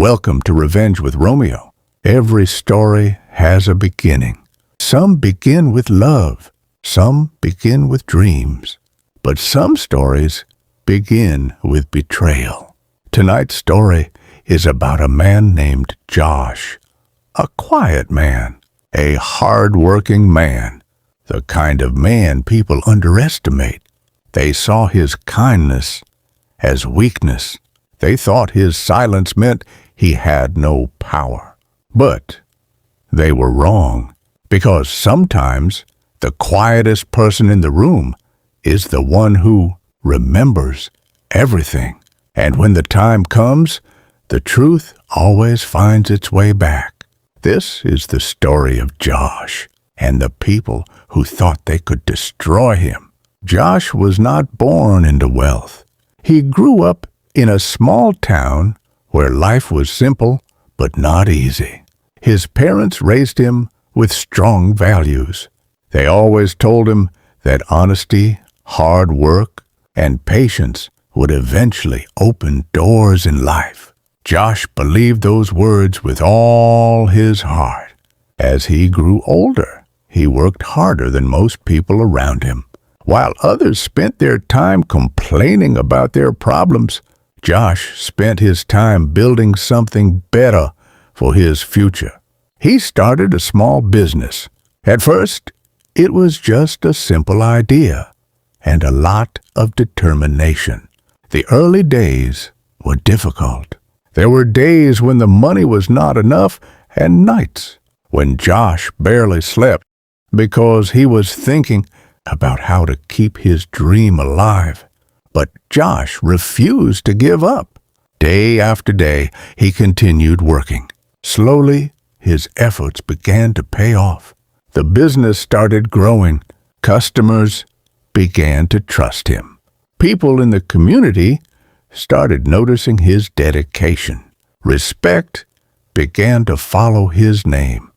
Welcome to Revenge with Romeo. Every story has a beginning. Some begin with love, some begin with dreams, but some stories begin with betrayal. Tonight's story is about a man named Josh, a quiet man, a hard-working man, the kind of man people underestimate. They saw his kindness as weakness. They thought his silence meant he had no power. But they were wrong, because sometimes the quietest person in the room is the one who remembers everything. And when the time comes, the truth always finds its way back. This is the story of Josh and the people who thought they could destroy him. Josh was not born into wealth. He grew up in a small town where life was simple but not easy. His parents raised him with strong values. They always told him that honesty, hard work, and patience would eventually open doors in life. Josh believed those words with all his heart. As he grew older, he worked harder than most people around him. While others spent their time complaining about their problems, Josh spent his time building something better for his future. He started a small business. At first, it was just a simple idea and a lot of determination. The early days were difficult. There were days when the money was not enough and nights when Josh barely slept because he was thinking about how to keep his dream alive. But Josh refused to give up. Day after day, he continued working. Slowly, his efforts began to pay off. The business started growing. Customers began to trust him. People in the community started noticing his dedication. Respect began to follow his name.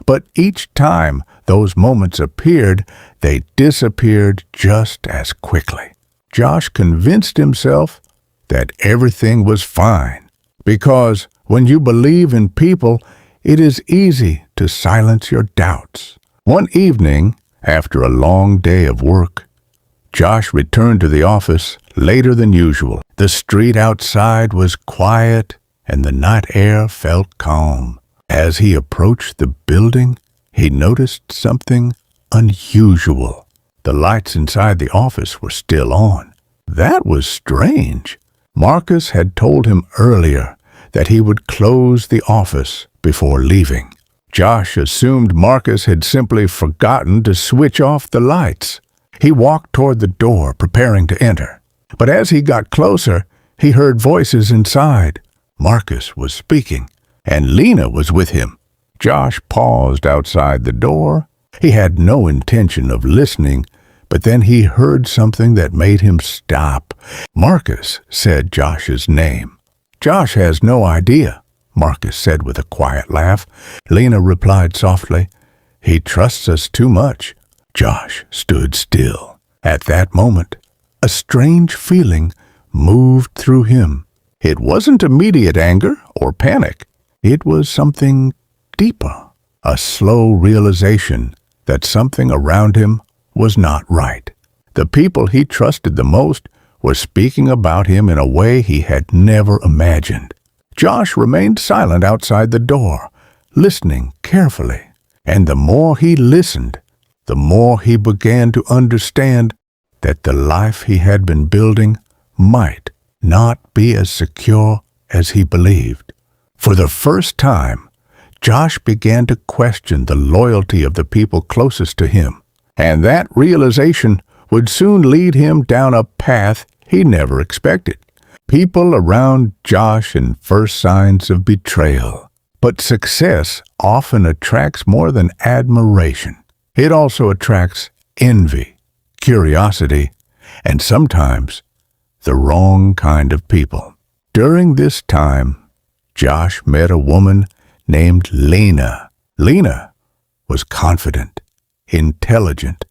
But each time those moments appeared, they disappeared just as quickly. Josh convinced himself that everything was fine, because when you believe in people, it is easy to silence your doubts. One evening, after a long day of work, Josh returned to the office later than usual. The street outside was quiet and the night air felt calm. As he approached the building, he noticed something unusual. The lights inside the office were still on. That was strange. Marcus had told him earlier that he would close the office before leaving. Josh assumed Marcus had simply forgotten to switch off the lights. He walked toward the door, preparing to enter. But as he got closer, he heard voices inside. Marcus was speaking, and Lena was with him. Josh paused outside the door. He had no intention of listening, but then he heard something that made him stop. Marcus said Josh's name. "Josh has no idea," Marcus said with a quiet laugh. Lena replied softly, "He trusts us too much." Josh stood still. At that moment, a strange feeling moved through him. It wasn't immediate anger or panic. It was something deeper, a slow realization that something around him was not right. The people he trusted the most were speaking about him in a way he had never imagined. Josh remained silent outside the door, listening carefully. And the more he listened, the more he began to understand that the life he had been building might not be as secure as he believed. For the first time, Josh began to question the loyalty of the people closest to him, and that realization would soon lead him down a path he never expected. People around Josh and first signs of betrayal. But success often attracts more than admiration. It also attracts envy, curiosity, and sometimes the wrong kind of people. During this time, Josh met a woman named Lena. Lena was confident, intelligent,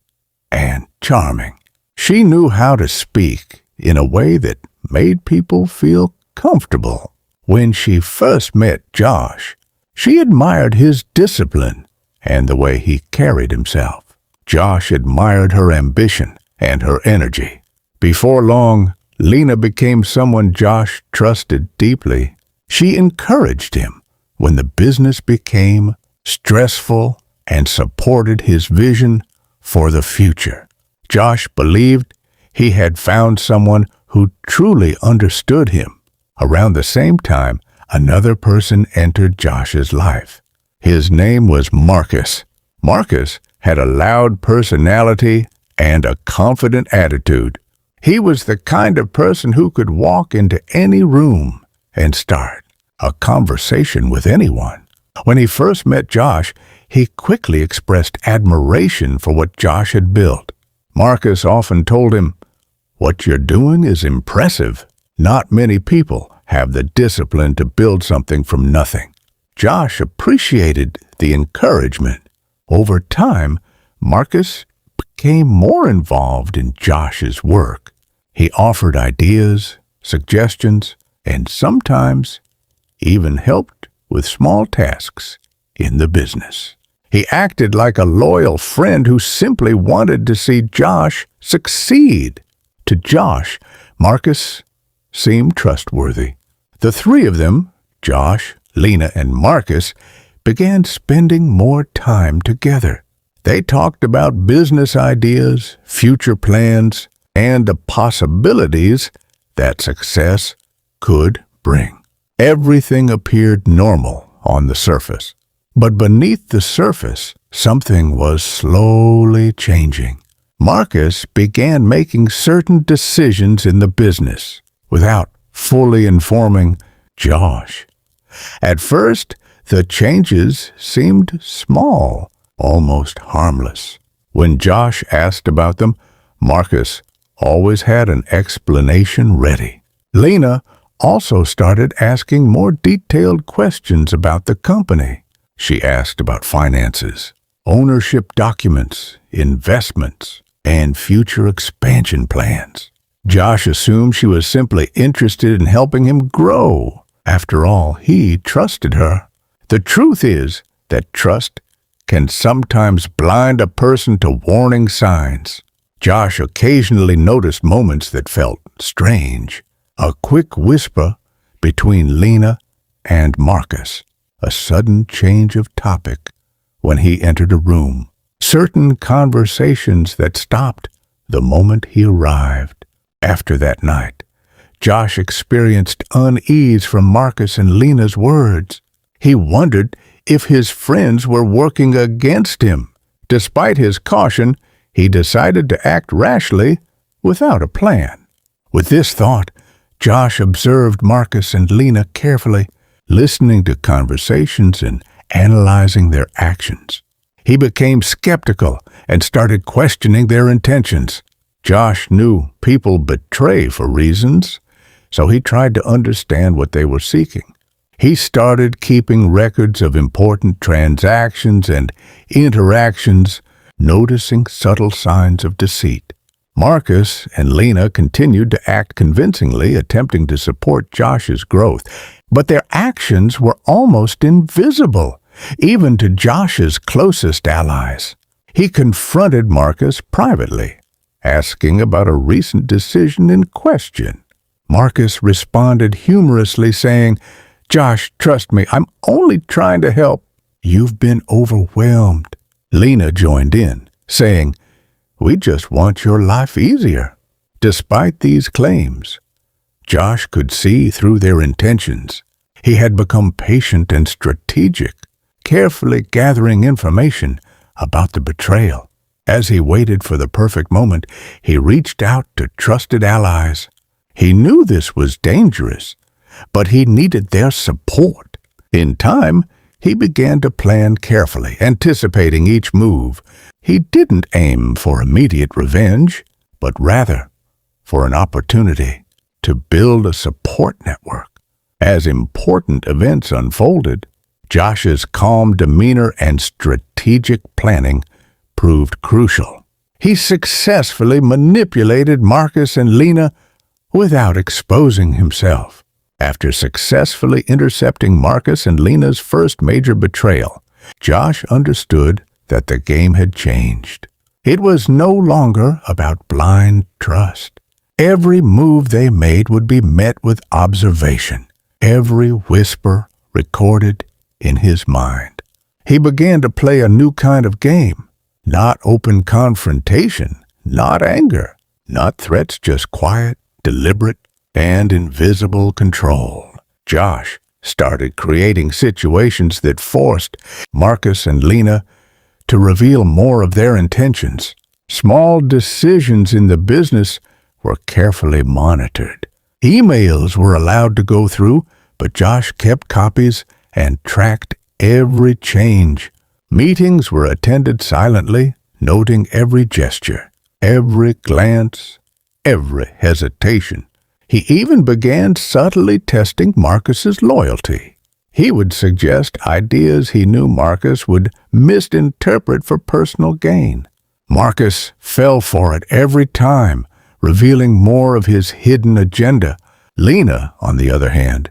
and charming. She knew how to speak in a way that made people feel comfortable. When she first met Josh, she admired his discipline and the way he carried himself. Josh admired her ambition and her energy. Before long, Lena became someone Josh trusted deeply. She encouraged him when the business became stressful and supported his vision for the future. Josh believed he had found someone who truly understood him. Around the same time, another person entered Josh's life. His name was Marcus. Marcus had a loud personality and a confident attitude. He was the kind of person who could walk into any room and start a conversation with anyone. When he first met Josh, he quickly expressed admiration for what Josh had built. Marcus often told him, "What you're doing is impressive. Not many people have the discipline to build something from nothing." Josh appreciated the encouragement. Over time, Marcus became more involved in Josh's work. He offered ideas, suggestions, and sometimes even helped with small tasks in the business. He acted like a loyal friend who simply wanted to see Josh succeed. To Josh, Marcus seemed trustworthy. The three of them, Josh, Lena, and Marcus, began spending more time together. They talked about business ideas, future plans, and the possibilities that success could bring. Everything appeared normal on the surface. But beneath the surface, something was slowly changing. Marcus began making certain decisions in the business without fully informing Josh. At first, the changes seemed small, almost harmless. When Josh asked about them, Marcus always had an explanation ready. Lena also started asking more detailed questions about the company. She asked about finances, ownership documents, investments, and future expansion plans. Josh assumed she was simply interested in helping him grow. After all, he trusted her. The truth is that trust can sometimes blind a person to warning signs. Josh occasionally noticed moments that felt strange. A quick whisper between Lena and Marcus. A sudden change of topic when he entered a room. Certain conversations that stopped the moment he arrived. After that night, Josh experienced unease from Marcus and Lena's words. He wondered if his friends were working against him. Despite his caution, he decided to act rashly without a plan. With this thought, Josh observed Marcus and Lena carefully, listening to conversations and analyzing their actions. He became skeptical and started questioning their intentions. Josh knew people betray for reasons, so he tried to understand what they were seeking. He started keeping records of important transactions and interactions, noticing subtle signs of deceit. Marcus and Lena continued to act convincingly, attempting to support Josh's growth, but their actions were almost invisible, even to Josh's closest allies. He confronted Marcus privately, asking about a recent decision in question. Marcus responded humorously, saying, "Josh, trust me, I'm only trying to help. You've been overwhelmed." Lena joined in, saying, "We just want your life easier." Despite these claims, Josh could see through their intentions. He had become patient and strategic, carefully gathering information about the betrayal. As he waited for the perfect moment, he reached out to trusted allies. He knew this was dangerous, but he needed their support. In time, He began to plan carefully, anticipating each move. He didn't aim for immediate revenge, but rather for an opportunity to build a support network. As important events unfolded, Josh's calm demeanor and strategic planning proved crucial. He successfully manipulated Marcus and Lena without exposing himself. After successfully intercepting Marcus and Lena's first major betrayal, Josh understood that the game had changed. It was no longer about blind trust. Every move they made would be met with observation, every whisper recorded in his mind. He began to play a new kind of game, not open confrontation, not anger, not threats, just quiet, deliberate, and invisible control. Josh started creating situations that forced Marcus and Lena to reveal more of their intentions. Small decisions in the business were carefully monitored. Emails were allowed to go through, but Josh kept copies and tracked every change. Meetings were attended silently, noting every gesture, every glance, every hesitation. He even began subtly testing Marcus's loyalty. He would suggest ideas he knew Marcus would misinterpret for personal gain. Marcus fell for it every time, revealing more of his hidden agenda. Lena, on the other hand,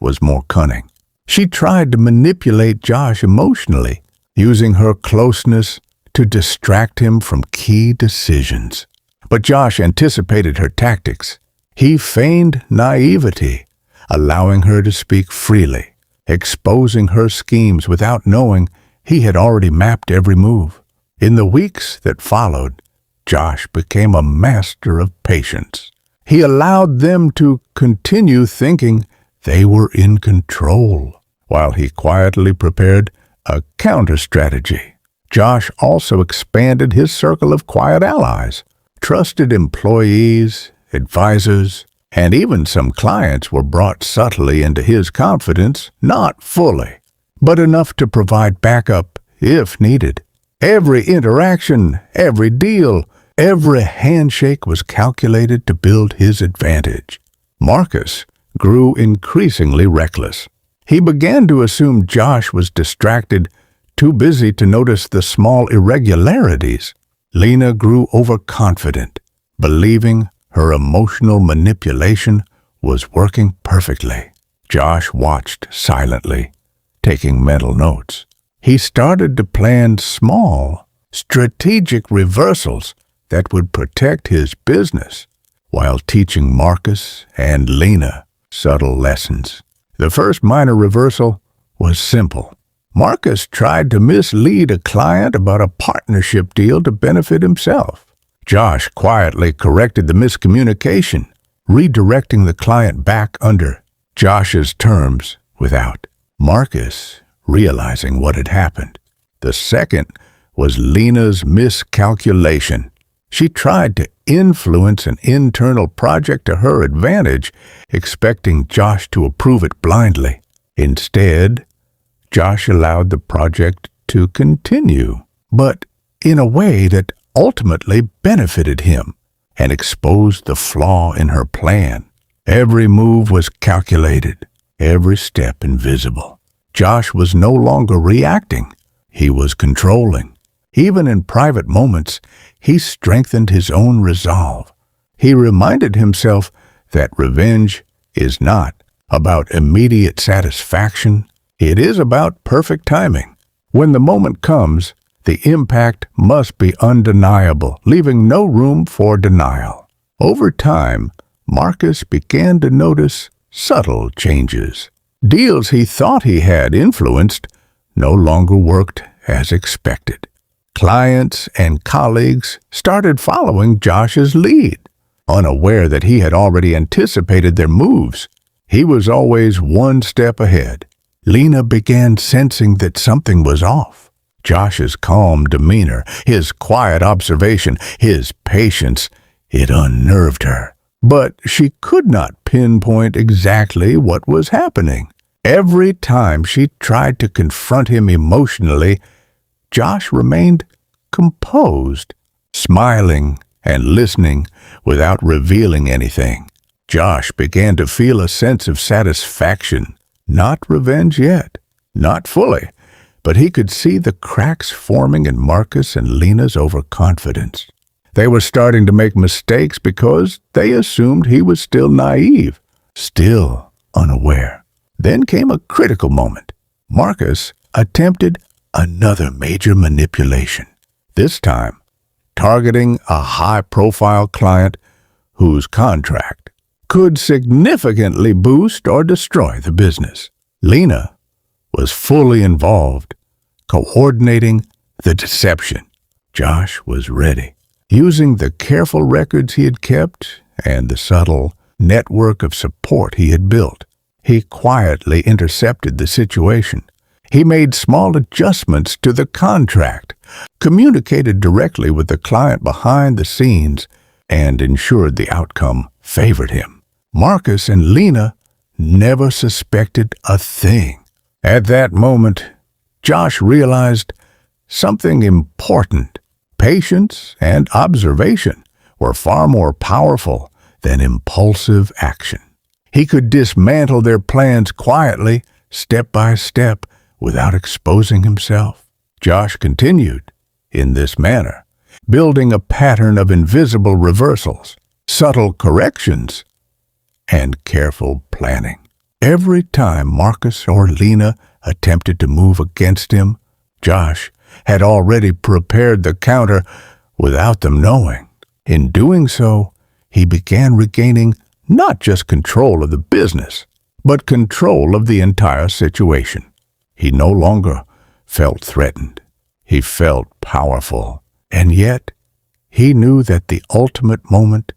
was more cunning. She tried to manipulate Josh emotionally, using her closeness to distract him from key decisions. But Josh anticipated her tactics. He feigned naivety, allowing her to speak freely, exposing her schemes without knowing he had already mapped every move. In the weeks that followed, Josh became a master of patience. He allowed them to continue thinking they were in control, while he quietly prepared a counter-strategy. Josh also expanded his circle of quiet allies. Trusted employees, advisors, and even some clients were brought subtly into his confidence, not fully, but enough to provide backup if needed. Every interaction, every deal, every handshake was calculated to build his advantage. Marcus grew increasingly reckless. He began to assume Josh was distracted, too busy to notice the small irregularities. Lena grew overconfident, believing her emotional manipulation was working perfectly. Josh watched silently, taking mental notes. He started to plan small, strategic reversals that would protect his business while teaching Marcus and Lena subtle lessons. The first minor reversal was simple. Marcus tried to mislead a client about a partnership deal to benefit himself. Josh quietly corrected the miscommunication, redirecting the client back under Josh's terms without Marcus realizing what had happened. The second was Lena's miscalculation. She tried to influence an internal project to her advantage, expecting Josh to approve it blindly. Instead, Josh allowed the project to continue, but in a way that ultimately benefited him and exposed the flaw in her plan. Every move was calculated, every step invisible. Josh was no longer reacting. He was controlling. Even in private moments, he strengthened his own resolve. He reminded himself that revenge is not about immediate satisfaction. It is about perfect timing. When the moment comes, the impact must be undeniable, leaving no room for denial. Over time, Marcus began to notice subtle changes. Deals he thought he had influenced no longer worked as expected. Clients and colleagues started following Josh's lead, unaware that he had already anticipated their moves. He was always one step ahead. Lena began sensing that something was off. Josh's calm demeanor, his quiet observation, his patience, it unnerved her. But she could not pinpoint exactly what was happening. Every time she tried to confront him emotionally, Josh remained composed, smiling and listening without revealing anything. Josh began to feel a sense of satisfaction, not revenge yet, not fully, but he could see the cracks forming in Marcus and Lena's overconfidence. They were starting to make mistakes because they assumed he was still naive, still unaware. Then came a critical moment. Marcus attempted another major manipulation, this time targeting a high-profile client whose contract could significantly boost or destroy the business. Lena was fully involved, coordinating the deception. Josh was ready. Using the careful records he had kept and the subtle network of support he had built, he quietly intercepted the situation. He made small adjustments to the contract, communicated directly with the client behind the scenes, and ensured the outcome favored him. Marcus and Lena never suspected a thing. At that moment, Josh realized something important. Patience and observation were far more powerful than impulsive action. He could dismantle their plans quietly, step by step, without exposing himself. Josh continued in this manner, building a pattern of invisible reversals, subtle corrections, and careful planning. Every time Marcus or Lena attempted to move against him, Josh had already prepared the counter without them knowing. In doing so, he began regaining not just control of the business, but control of the entire situation. He no longer felt threatened. He felt powerful. And yet, he knew that the ultimate moment,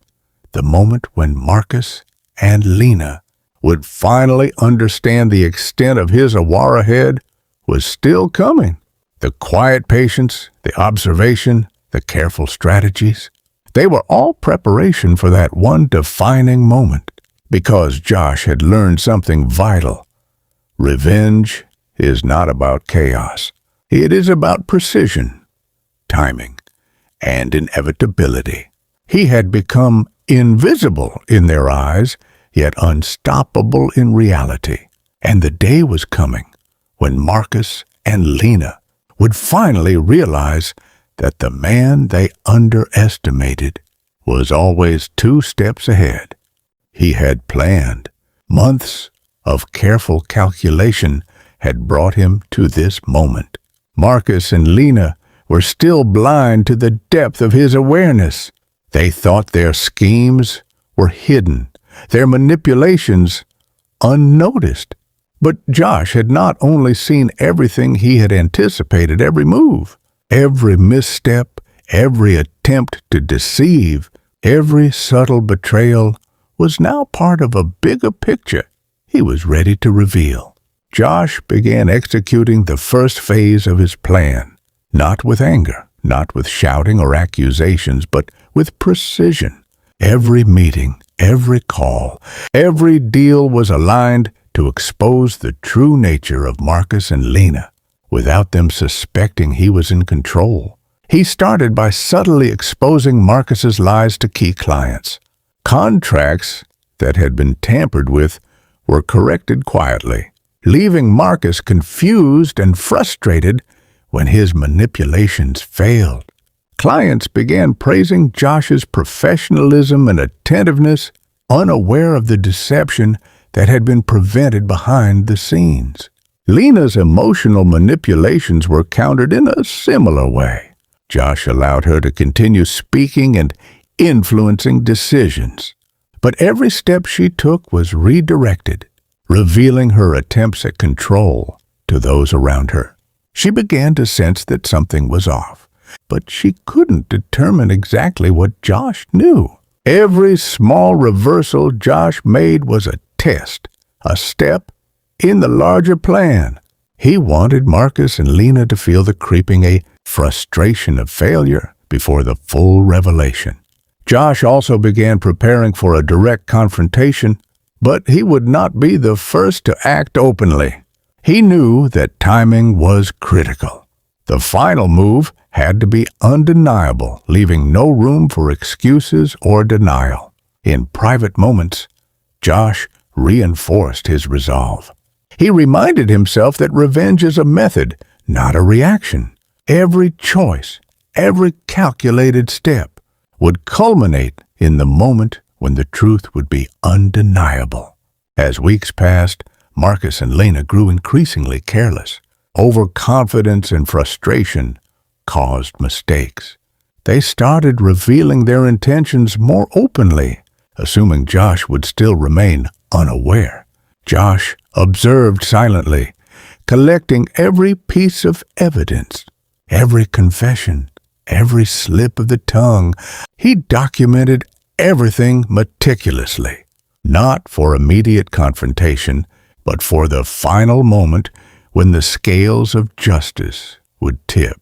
the moment when Marcus and Lena would finally understand the extent of his Awara head, was still coming. The quiet patience, the observation, the careful strategies, they were all preparation for that one defining moment. Because Josh had learned something vital. Revenge is not about chaos. It is about precision, timing, and inevitability. He had become invisible in their eyes, yet unstoppable in reality. And the day was coming when Marcus and Lena would finally realize that the man they underestimated was always 2 steps ahead. He had planned. Months of careful calculation had brought him to this moment. Marcus and Lena were still blind to the depth of his awareness. They thought their schemes were hidden, their manipulations unnoticed. But Josh had not only seen everything he had anticipated, every move, every misstep, every attempt to deceive, every subtle betrayal was now part of a bigger picture he was ready to reveal. Josh began executing the first phase of his plan, not with anger, not with shouting or accusations, but with precision. Every meeting, every call, every deal was aligned to expose the true nature of Marcus and Lena, without them suspecting he was in control. He started by subtly exposing Marcus's lies to key clients. Contracts that had been tampered with were corrected quietly, leaving Marcus confused and frustrated when his manipulations failed. Clients began praising Josh's professionalism and attentiveness, unaware of the deception that had been prevented behind the scenes. Lena's emotional manipulations were countered in a similar way. Josh allowed her to continue speaking and influencing decisions. But every step she took was redirected, revealing her attempts at control to those around her. She began to sense that something was off, but she couldn't determine exactly what Josh knew. Every small reversal Josh made was a test, a step in the larger plan. He wanted Marcus and Lena to feel the creeping frustration of failure before the full revelation. Josh also began preparing for a direct confrontation But he would not be the first to act openly. He knew that timing was critical. The final move had to be undeniable, leaving no room for excuses or denial. In private moments, Josh reinforced his resolve. He reminded himself that revenge is a method, not a reaction. Every choice, every calculated step would culminate in the moment when the truth would be undeniable. As weeks passed, Marcus and Lena grew increasingly careless. Overconfidence and frustration caused mistakes. They started revealing their intentions more openly, assuming Josh would still remain unaware. Josh observed silently, collecting every piece of evidence, every confession, every slip of the tongue. He documented everything meticulously, not for immediate confrontation, but for the final moment when the scales of justice would tip.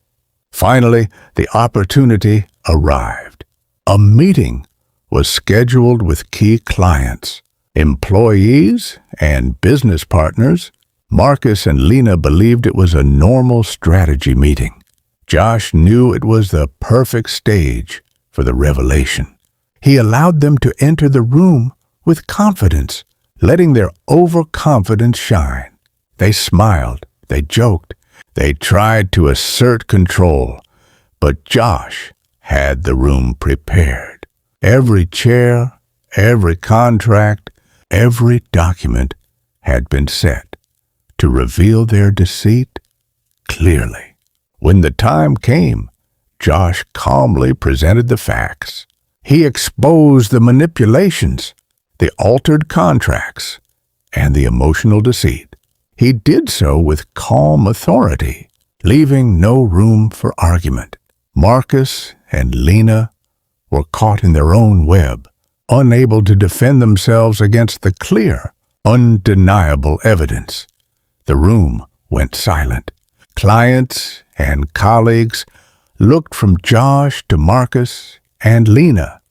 Finally, the opportunity arrived. A meeting was scheduled with key clients, employees, and business partners. Marcus and Lena believed it was a normal strategy meeting. Josh knew it was the perfect stage for the revelation. He allowed them to enter the room with confidence, letting their overconfidence shine. They smiled, they joked, they tried to assert control, but Josh had the room prepared. Every chair, every contract, every document had been set to reveal their deceit clearly. When the time came, Josh calmly presented the facts. He exposed the manipulations, the altered contracts, and the emotional deceit. He did so with calm authority, leaving no room for argument. Marcus and Lena were caught in their own web, unable to defend themselves against the clear, undeniable evidence. The room went silent. Clients and colleagues looked from Josh to Marcus and Lena,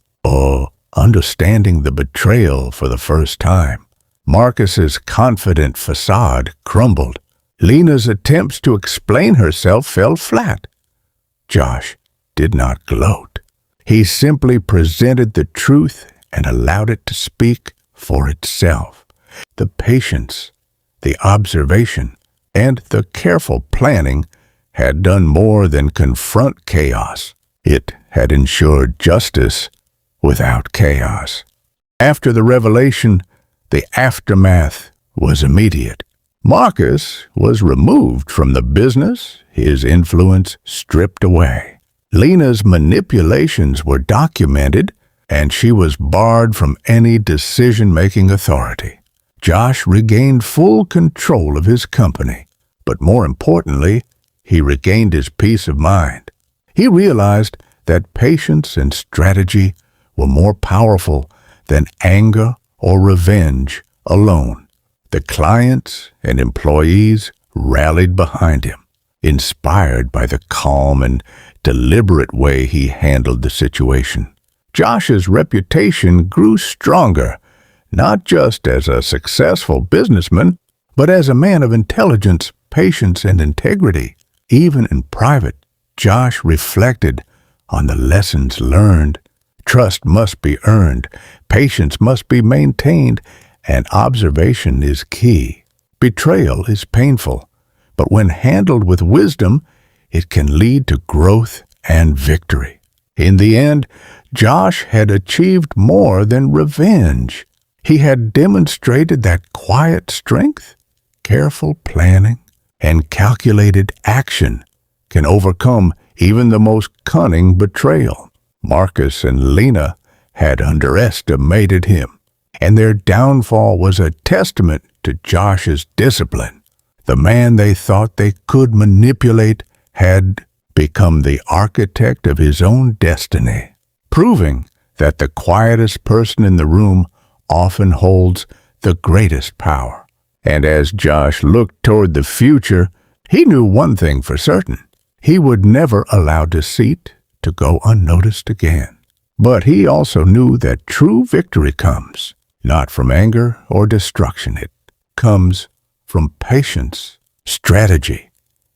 understanding the betrayal for the first time. Marcus's confident facade crumbled. Lena's attempts to explain herself fell flat. Josh did not gloat. He simply presented the truth and allowed it to speak for itself. The patience, the observation, and the careful planning had done more than confront chaos. It had ensured justice without chaos. After the revelation, the aftermath was immediate. Marcus was removed from the business, his influence stripped away. Lena's manipulations were documented, and she was barred from any decision-making authority. Josh regained full control of his company, but more importantly, he regained his peace of mind. He realized that patience and strategy were more powerful than anger or revenge alone. The clients and employees rallied behind him, inspired by the calm and deliberate way he handled the situation. Josh's reputation grew stronger, not just as a successful businessman, but as a man of intelligence, patience, and integrity. Even in private, Josh reflected on the lessons learned. Trust must be earned, patience must be maintained, and observation is key. Betrayal is painful, but when handled with wisdom, it can lead to growth and victory. In the end, Josh had achieved more than revenge. He had demonstrated that quiet strength, careful planning, and calculated action can overcome even the most cunning betrayal. Marcus and Lena had underestimated him, and their downfall was a testament to Josh's discipline. The man they thought they could manipulate had become the architect of his own destiny, proving that the quietest person in the room often holds the greatest power. And as Josh looked toward the future, he knew one thing for certain. He would never allow deceit to go unnoticed again. But he also knew that true victory comes not from anger or destruction. It comes from patience, strategy,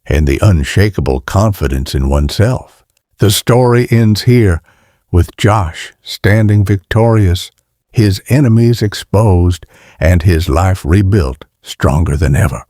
and the unshakable confidence in oneself. The story ends here with Josh standing victorious, his enemies exposed, and his life rebuilt stronger than ever.